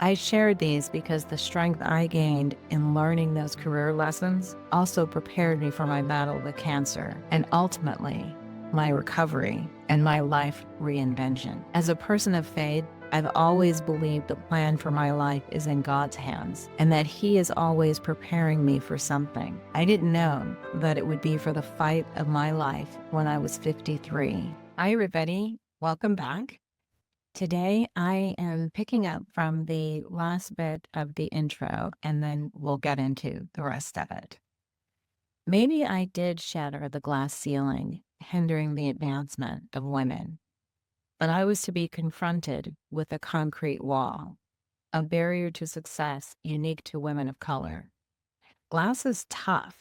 I shared these because the strength I gained in learning those career lessons also prepared me for my battle with cancer and ultimately my recovery and my life reinvention. As a person of faith, I've always believed the plan for my life is in God's hands and that He is always preparing me for something. I didn't know that it would be for the fight of my life when I was 53. Hi, everybody. Welcome back. Today, I am picking up from the last bit of the intro, and then we'll get into the rest of it. Maybe I did shatter the glass ceiling, hindering the advancement of women, but I was to be confronted with a concrete wall, a barrier to success unique to women of color. Glass is tough,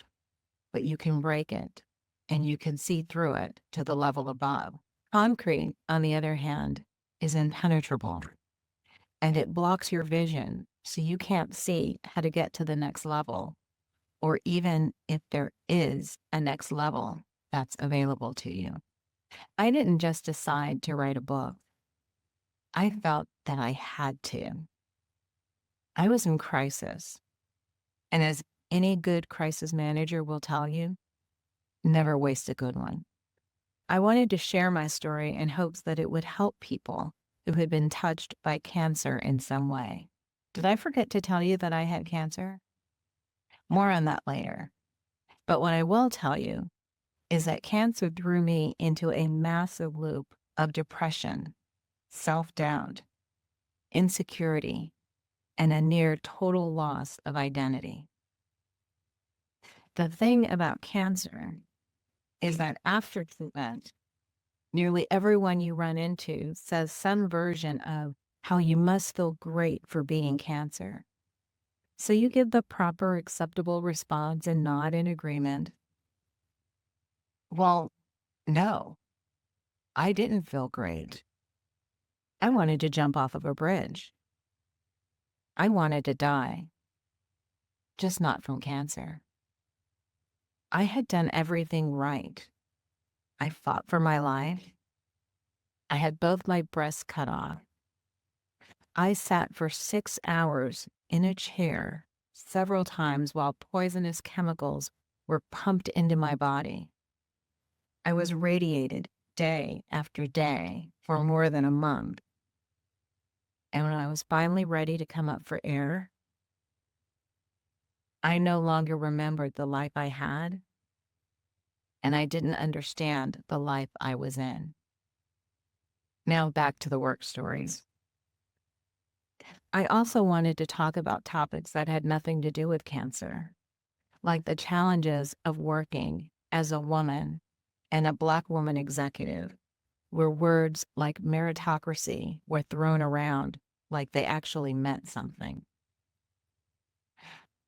but you can break it, and you can see through it to the level above. Concrete, on the other hand, is impenetrable, and it blocks your vision, so you can't see how to get to the next level, or even if there is a next level that's available to you. I didn't just decide to write a book. I felt that I had to. I was in crisis, and as any good crisis manager will tell you, never waste a good one. I wanted to share my story in hopes that it would help people who had been touched by cancer in some way. Did I forget to tell you that I had cancer? More on that later. But what I will tell you is that cancer threw me into a massive loop of depression, self-doubt, insecurity, and a near total loss of identity. The thing about cancer is that after treatment, nearly everyone you run into says some version of how you must feel great for being cancer. So you give the proper acceptable response and nod in agreement. Well, no, I didn't feel great. I wanted to jump off of a bridge. I wanted to die, just not from cancer. I had done everything right. I fought for my life. I had both my breasts cut off. I sat for 6 hours in a chair several times while poisonous chemicals were pumped into my body. I was radiated day after day for more than a month. And when I was finally ready to come up for air, I no longer remembered the life I had, and I didn't understand the life I was in. Now back to the work stories. I also wanted to talk about topics that had nothing to do with cancer, like the challenges of working as a woman and a Black woman executive, where words like meritocracy were thrown around like they actually meant something.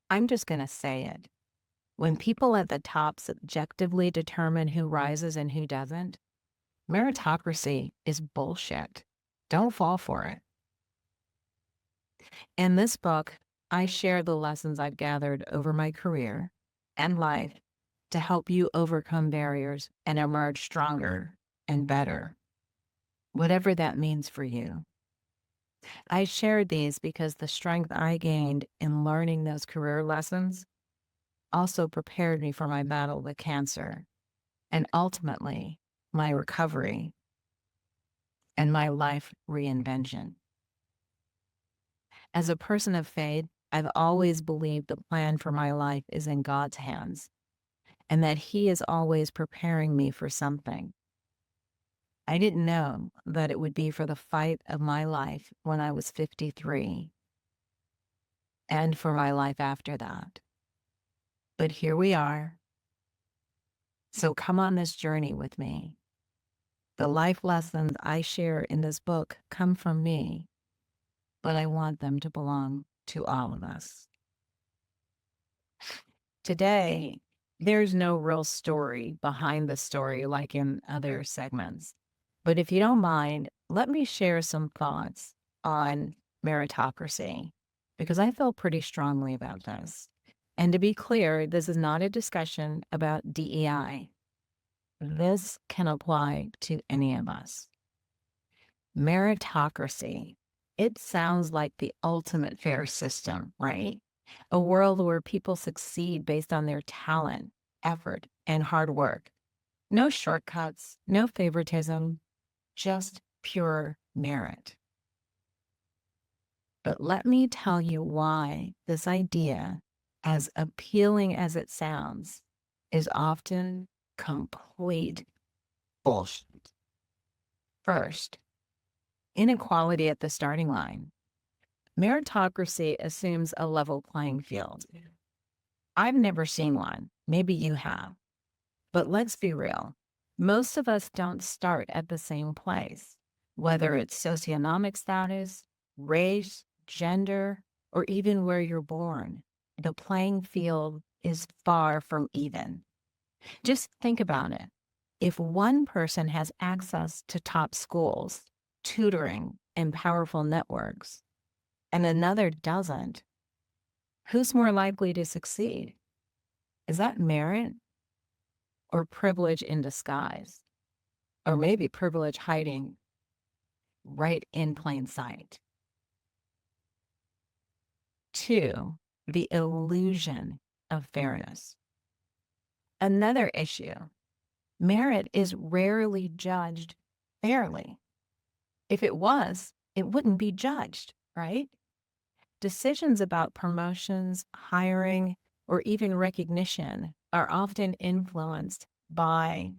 I'm just going to say it. When people at the top subjectively determine who rises and who doesn't, meritocracy is bullshit. Don't fall for it. In this book, I share the lessons I've gathered over my career and life to help you overcome barriers and emerge stronger and better, whatever that means for you. I shared these because the strength I gained in learning those career lessons also prepared me for my battle with cancer and ultimately my recovery and my life reinvention. As a person of faith, I've always believed the plan for my life is in God's hands and that He is always preparing me for something. I didn't know that it would be for the fight of my life when I was 53 and for my life after that. But here we are. So come on this journey with me. The life lessons I share in this book come from me, but I want them to belong to all of us. Today, there's no real story behind the story like in other segments. But if you don't mind, let me share some thoughts on meritocracy, because I feel pretty strongly about this. And to be clear, this is not a discussion about DEI. This can apply to any of us. Meritocracy It sounds like the ultimate fair system, right? A world where people succeed based on their talent, effort, and hard work. No shortcuts, no favoritism, just pure merit. But let me tell you why this idea, as appealing as it sounds, is often complete bullshit. First, inequality at the starting line. Meritocracy assumes a level playing field. I've never seen one. Maybe you have. But let's be real. Most of us don't start at the same place, whether it's socioeconomic status, race, gender, or even where you're born. The playing field is far from even. Just think about it. If one person has access to top schools, tutoring, and powerful networks, and another doesn't, who's more likely to succeed? Is that merit or privilege in disguise? Or maybe privilege hiding right in plain sight? Two, the illusion of fairness. Another issue, merit is rarely judged fairly. If it was, it wouldn't be judged, right? Decisions about promotions, hiring, or even recognition are often influenced by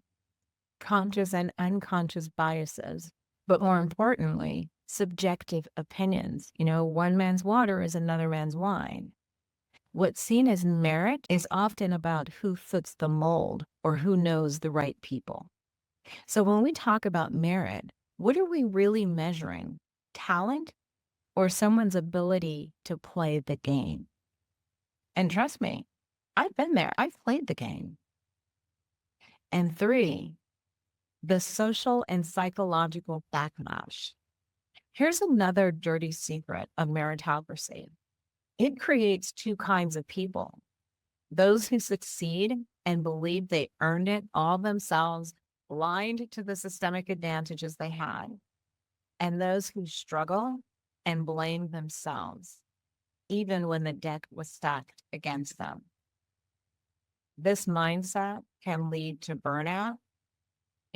conscious and unconscious biases, but more importantly, subjective opinions. One man's water is another man's wine. What's seen as merit is often about who fits the mold or who knows the right people. So when we talk about merit, what are we really measuring? Talent or someone's ability to play the game? And trust me, I've been there. I've played the game. And three, the social and psychological backlash. Here's another dirty secret of meritocracy. It creates two kinds of people: those who succeed and believe they earned it all themselves, blind to the systemic advantages they had, and those who struggle and blame themselves, even when the deck was stacked against them. This mindset can lead to burnout,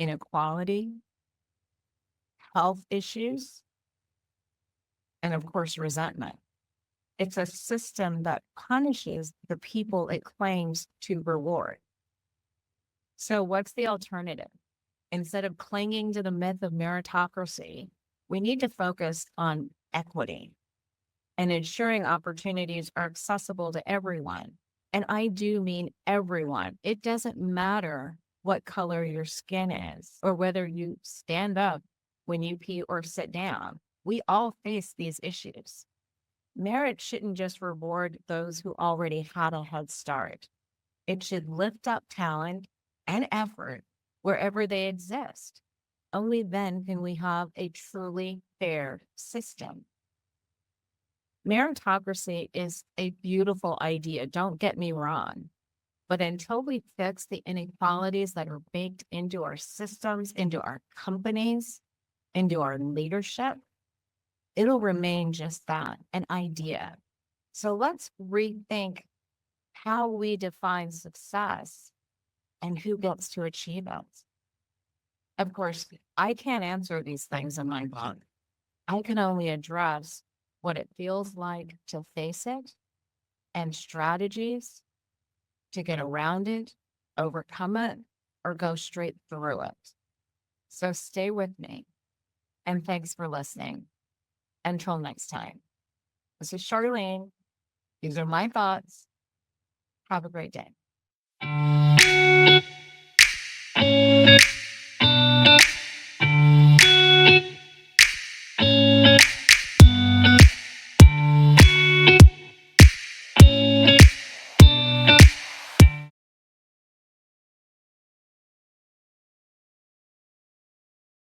inequality, health issues, and of course, resentment. It's a system that punishes the people it claims to reward. So, what's the alternative? Instead of clinging to the myth of meritocracy, we need to focus on equity and ensuring opportunities are accessible to everyone. And I do mean everyone. It doesn't matter what color your skin is or whether you stand up when you pee or sit down. We all face these issues. Merit shouldn't just reward those who already had a head start. It should lift up talent and effort wherever they exist. Only then can we have a truly fair system. Meritocracy is a beautiful idea, don't get me wrong. But until we fix the inequalities that are baked into our systems, into our companies, into our leadership, it'll remain just that, an idea. So let's rethink how we define success and who gets to achieve it. Of course, I can't answer these things in my book. I can only address what it feels like to face it and strategies to get around it, overcome it, or go straight through it. So stay with me, and thanks for listening. Until next time. This is Charlene. These are my thoughts. Have a great day.